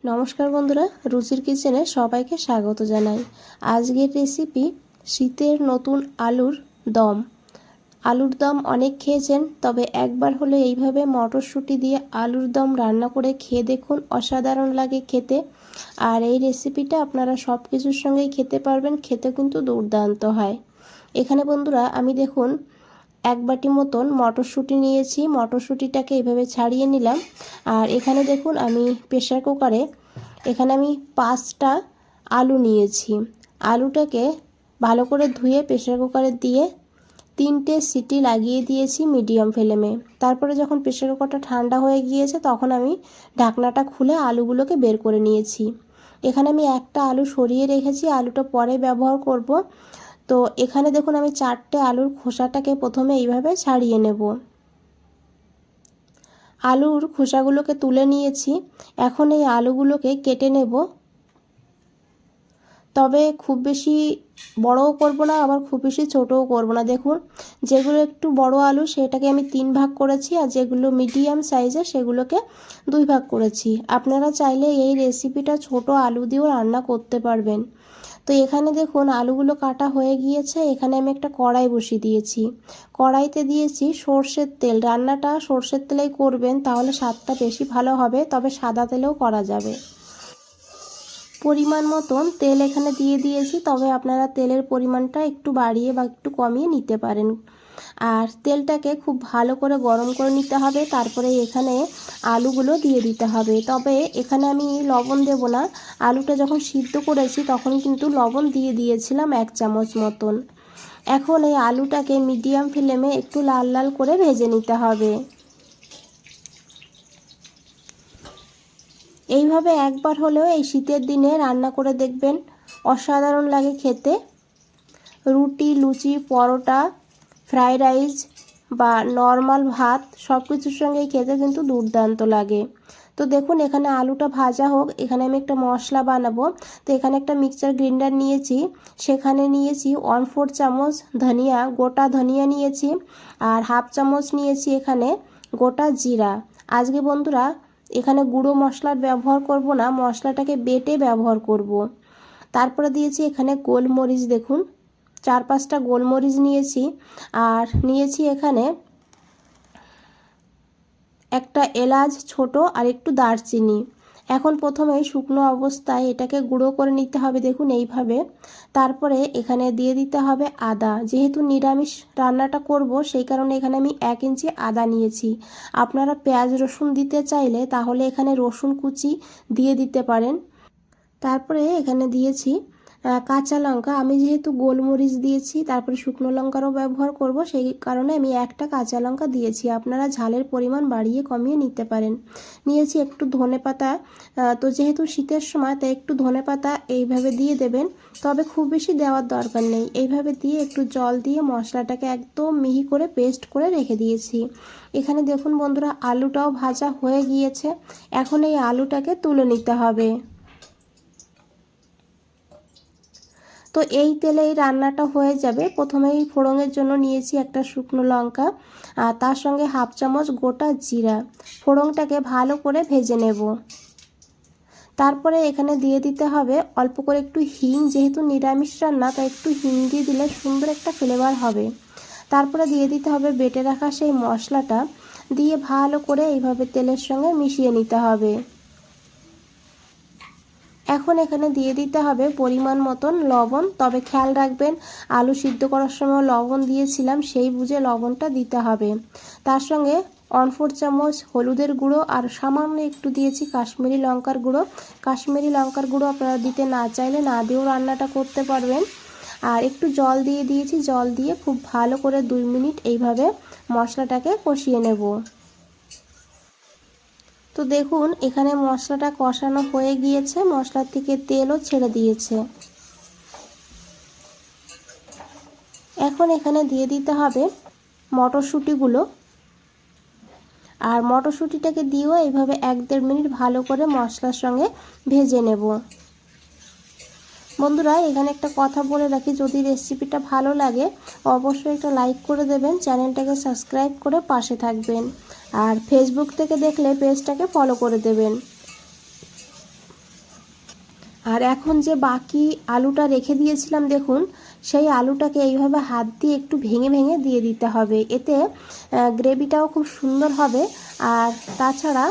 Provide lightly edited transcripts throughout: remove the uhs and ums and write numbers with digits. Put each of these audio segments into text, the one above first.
নমস্কার বন্ধুরা, রুচির কিচেনে সবাইকে স্বাগত জানাই। আজকের রেসিপি শীতের নতুন আলুর দম। আলুর দম অনেক খেয়েছেন, তবে একবার হলে এইভাবে মটরশুঁটি দিয়ে আলুর দম রান্না করে খেয়ে দেখুন, অসাধারণ লাগে খেতে। আর এই রেসিপিটা আপনারা সব কিছুর সঙ্গেই খেতে পারবেন, খেতে কিন্তু দুর্দান্ত হয়। এখানে বন্ধুরা আমি দেখুন এক বাটি মতন মটরশুঁটি নিয়েছি, মটরশুঁটিটাকে এইভাবে ছাড়িয়ে নিলাম। আর এখানে দেখুন আমি প্রেসার কুকারে এখানে আমি 5টা আলু নিয়েছি। আলুটাকে ভালো করে ধুয়ে প্রেসার কুকারে দিয়ে 3টে সিটি লাগিয়ে দিয়েছি মিডিয়াম ফ্লেমে। তারপরে যখন প্রেসার কুকারটা ঠান্ডা হয়ে গিয়েছে তখন আমি ঢাকনাটা খুলে আলুগুলোকে বের করে নিয়েছি। এখানে আমি একটা আলু সরিয়ে রেখেছি, আলুটা পরে ব্যবহার করব। তো এখানে দেখুন আমি 4টে আলুর খোসাটাকে প্রথমে এইভাবে ছাড়িয়ে নেব। আলুর খোসাগুলোকে তুলে নিয়েছি। এখন এই আলুগুলোকে কেটে নেব, তবে খুব বেশি বড়ও করব না, আবার খুব বেশি ছোটও করব না। দেখুন যেগুলো একটু বড় আলু সেটাকে আমি 3 ভাগ করেছি, আর যেগুলো মিডিয়াম সাইজের সেগুলোকে 2 ভাগ করেছি। আপনারা চাইলে এই রেসিপিটা ছোট আলু দিয়েও রান্না করতে পারবেন। তো এখানে দেখুন আলুগুলো কাটা হয়ে গিয়েছে। এখানে আমি একটা কড়াই বসিয়ে দিয়েছি। কড়াইতে দিয়েছি সর্ষের তেল। রান্নাটা সর্ষের তেলেই করবেন, তাহলে স্বাদটা বেশি ভালো হবে, তবে সাদা তেলেও করা যাবে। পরিমাণ মতন তেল এখানে দিয়ে দিয়েছি, তবে আপনারা তেলের পরিমাণটা একটু বাড়িয়ে বা একটু কমিয়ে নিতে পারেন। আর তেলটাকে খুব ভালো করে গরম করে নিতে হবে। তারপরে এখানে আলুগুলো দিয়ে দিতে হবে, তবে এখানে আমি লবণ দেব না। আলুটা যখন সিদ্ধ করেছি তখন কিন্তু লবণ দিয়ে দিয়েছিলাম 1 চামচ মতন। এখন এই আলুটাকে মিডিয়াম ফ্লেমে একটু লাল লাল করে ভেজে নিতে হবে। এইভাবে একবার হলেও এই শীতের দিনে রান্না করে দেখবেন, অসাধারণ লাগে খেতে। রুটি, লুচি, পরোটা, ফ্রাইড রাইস বা নর্মাল ভাত সব কিছুর সঙ্গেই খেতে কিন্তু দুর্দান্ত লাগে। তো দেখুন এখানে আলুটা ভাজা হোক, এখানে আমি একটা মশলা বানাবো। তো এখানে একটা মিক্সচার গ্রাইন্ডার নিয়েছি, সেখানে নিয়েছি 1/4 চামচ ধনিয়া, গোটা ধনিয়া নিয়েছি, আর 1/2 চামচ নিয়েছি এখানে গোটা জিরা। আজকে বন্ধুরা এখানে গুঁড়ো মশলার ব্যবহার করব না, মশলাটাকে বেটে ব্যবহার করব। তারপরে দিয়েছি এখানে গোলমরিচ, দেখুন 4-5টা গোলমরিচ নিয়েছি, আর নিয়েছি এখানে একটা এলাচ ছোট, আর একটু দারচিনি। এখন প্রথমে শুকনো অবস্থায় এটাকে গুঁড়ো করে নিতে হবে, দেখুন এইভাবে। তারপরে এখানে দিয়ে দিতে হবে আদা। যেহেতু নিরামিষ রান্নাটা করব সেই কারণে এখানে আমি 1 ইঞ্চি আদা নিয়েছি। আপনারা পেঁয়াজ রসুন দিতে চাইলে তাহলে এখানে রসুন কুচি দিয়ে দিতে পারেন। তারপরে এখানে দিয়েছি কাঁচা লঙ্কা। আমি যেহেতু গোলমরিচ দিয়েছি তারপরে শুকনো লঙ্কারও ব্যবহার করব, সেই কারণে আমি একটা কাঁচা লঙ্কা দিয়েছি। আপনারা ঝালের পরিমাণ বাড়িয়ে কমিয়ে নিতে পারেন। নিয়েছি একটু ধনেপাতা। তো যেহেতু শীতের সময় তাই একটু ধনেপাতা এইভাবে দিয়ে দেবেন, তবে খুব বেশি দেওয়ার দরকার নেই। এইভাবে দিয়ে একটু জল দিয়ে মশলাটাকে একদম মিহি করে পেস্ট করে রেখে দিয়েছি। এখানে দেখুন বন্ধুরা আলুটাও ভাজা হয়ে গিয়েছে। এখন এই আলুটাকে তুলে নিতে হবে। তো এই তেলেই রান্নাটা হয়ে যাবে। প্রথমেই ফোড়নের জন্য নিয়েছি একটা শুকনো লঙ্কা, আর তার সঙ্গে 1/2 চামচ গোটা জিরা। ফোড়নটাকে ভালো করে ভেজে নেব। তারপরে এখানে দিয়ে দিতে হবে অল্প করে একটু হিং। যেহেতু নিরামিষ রান্না তাই একটু হিং দিয়ে দিলে সুন্দর একটা ফ্লেভার হবে। তারপরে দিয়ে দিতে হবে বেটে রাখা সেই মশলাটা, দিয়ে ভালো করে এইভাবে তেলের সঙ্গে মিশিয়ে নিতে হবে। এখন এখানে দিয়ে দিতে হবে পরিমাণ মতন লবণ, তবে খেয়াল রাখবেন আলু সিদ্ধ করার সময় লবণ দিয়েছিলাম, সেই বুঝে লবণটা দিতে হবে। তার সঙ্গে 1/4 চামচ হলুদের গুঁড়ো, আর সামান্য একটু দিয়েছি কাশ্মীরি লঙ্কার গুঁড়ো। কাশ্মীরি লঙ্কার গুঁড়ো আপনারা দিতে না চাইলে না দিয়েও রান্নাটা করতে পারবেন। আর একটু জল দিয়ে দিয়েছি, জল দিয়ে খুব ভালো করে 2 মিনিট এইভাবে মশলাটাকে কষিয়ে নেব। তো দেখুন এখানে মশলাটা কষানো হয়ে গিয়েছে, মশলার থেকে তেলও ছেড়ে দিয়েছে। এখন এখানে দিয়ে দিতে হবে মটরশুঁটিগুলো, আর মটরশুঁটিটাকে দিয়েও এইভাবে 1-1.5 মিনিট ভালো করে মশলার সঙ্গে ভেজে নেব। বন্ধুরা এখানে একটা কথা বলে রাখি, যদি রেসিপিটা ভালো লাগে অবশ্যই একটা লাইক করে দেবেন, চ্যানেলটাকে সাবস্ক্রাইব করে পাশে থাকবেন, আর ফেসবুক থেকে দেখলে পেজটাকে ফলো করে দেবেন। আর এখন যে বাকি আলুটা রেখে দিয়েছিলাম দেখুন, সেই আলুটাকে এইভাবে হাত দিয়ে একটু ভেঙে ভেঙে দিয়ে দিতে হবে। এতে গ্রেভিটাও খুব সুন্দর হবে আর তাছাড়া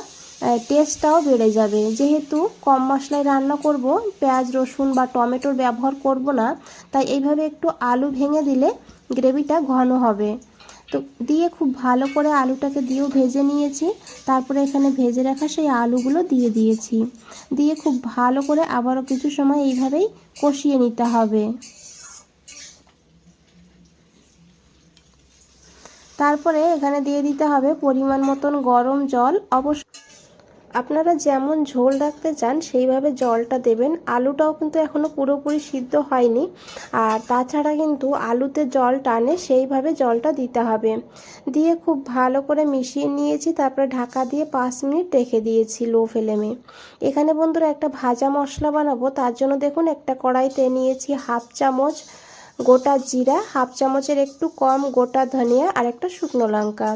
টেস্টটাও বেড়ে যাবে। যেহেতু কম মশলায় রান্না করব, পেঁয়াজ রসুন বা টমেটোর ব্যবহার করব না, তাই এইভাবে একটু আলু ভেঙে দিলে গ্রেভিটা ঘন হবে। তো দিয়ে খুব ভালো করে আলুটাকে দিয়েও ভেজে নিয়েছি। তারপরে এখানে ভেজে রাখা সেই আলুগুলো দিয়ে দিয়েছি। দিয়ে খুব ভালো করে আবারও কিছু সময় এইভাবেই কষিয়ে নিতে হবে। তারপরে এখানে দিয়ে দিতে হবে পরিমাণ মতন গরম জল। অবশ্য আপনারা যেমন ঝোল রাখতে চান সেইভাবে জলটা দেবেন। আলুটাও কিন্তু এখনও পুরোপুরি সিদ্ধ হয়নি, আর তাছাড়া কিন্তু আলুতে জল টানে, সেইভাবে জলটা দিতে হবে। দিয়ে খুব ভালো করে মিশিয়ে নিয়েছি। তারপরে ঢাকা দিয়ে 5 মিনিট রেখে দিয়েছি লো ফ্লেমে। এখানে বন্ধুরা একটা ভাজা মশলা বানাবো, তার জন্য দেখুন একটা কড়াইতে নিয়েছি 1/2 চামচ গোটা জিরা, 1/2 চামচের একটু কম গোটা ধনিয়া আর একটা শুকনো লঙ্কা।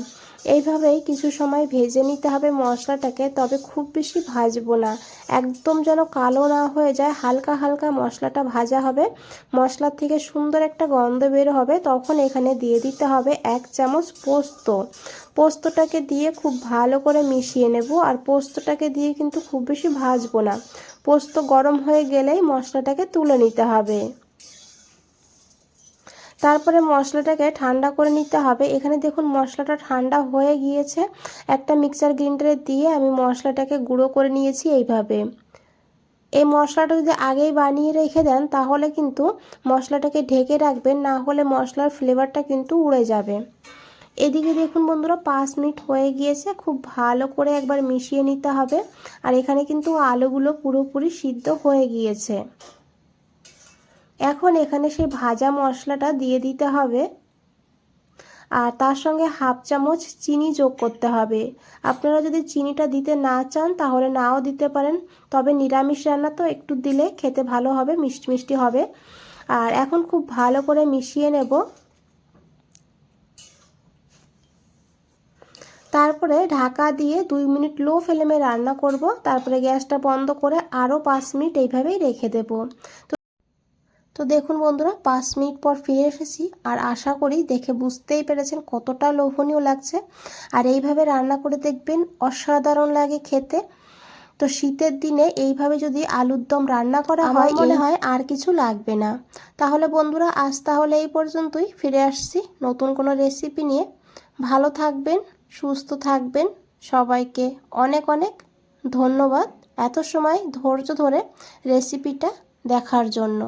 এইভাবেই কিছু সময় ভেজে নিতে হবে মশলাটাকে, তবে খুব বেশি ভাজবো না, একদম যেন কালো না হয়ে যায়। হালকা হালকা মশলাটা ভাজা হবে, মশলার থেকে সুন্দর একটা গন্ধ বের হবে। তখন এখানে দিয়ে দিতে হবে 1 চামচ পোস্ত। পোস্তটাকে দিয়ে খুব ভালো করে মিশিয়ে নেব। আর পোস্তটাকে দিয়ে কিন্তু খুব বেশি ভাজবো না, পোস্ত গরম হয়ে গেলেই মশলাটাকে তুলে নিতে হবে। তারপরে মশলাটাকে ঠান্ডা করে নিতে হবে। এখানে দেখুন মশলাটা ঠান্ডা হয়ে গিয়েছে। একটা মিক্সার গ্রাইন্ডারে দিয়ে আমি মশলাটাকে গুঁড়ো করে নিয়েছি এইভাবে। এই মশলাটা যদি আগেই বানিয়ে রেখে দেন তাহলে কিন্তু মশলাটাকে ঢেকে রাখবেন, না হলে মশলার ফ্লেভারটা কিন্তু উড়ে যাবে। এদিকে দেখুন বন্ধুরা 5 মিনিট হয়ে গিয়েছে, খুব ভালো করে একবার মিশিয়ে নিতে হবে। আর এখানে কিন্তু আলুগুলো পুরোপুরি সিদ্ধ হয়ে গিয়েছে। এখন এখানে সেই ভাজা মশলাটা দিয়ে দিতে হবে, আর তার সঙ্গে 1/2 চামচ চিনি যোগ করতে হবে। আপনারা যদি চিনিটা দিতে না চান তাহলে নাও দিতে পারেন, তবে নিরামিষ রান্না তো একটু দিলে খেতে ভালো হবে, মিষ্টি মিষ্টি হবে। আর এখন খুব ভালো করে মিশিয়ে নেব। তারপরে ঢাকা দিয়ে 2 মিনিট লো ফ্লেমে রান্না করব। তারপরে গ্যাসটা বন্ধ করে আরও 5 মিনিট এইভাবেই রেখে দেব। তো দেখুন বন্ধুরা 5 মিনিট পর ফিরে এসেছি, আর আশা করি দেখে বুঝতেই পেরেছেন কতটা লোভনীয় লাগছে। আর এইভাবে রান্না করে দেখবেন, অসাধারণ লাগে খেতে। তো শীতের দিনে এইভাবে যদি আলুর দম রান্না করা হয়, মনে হয় আর কিছু লাগবে না। তাহলে বন্ধুরা আজ তাহলে এই পর্যন্তই, ফিরে আসছি নতুন কোনো রেসিপি নিয়ে। ভালো থাকবেন, সুস্থ থাকবেন। সবাইকে অনেক অনেক ধন্যবাদ এত সময় ধৈর্য ধরে রেসিপিটা দেখার জন্য।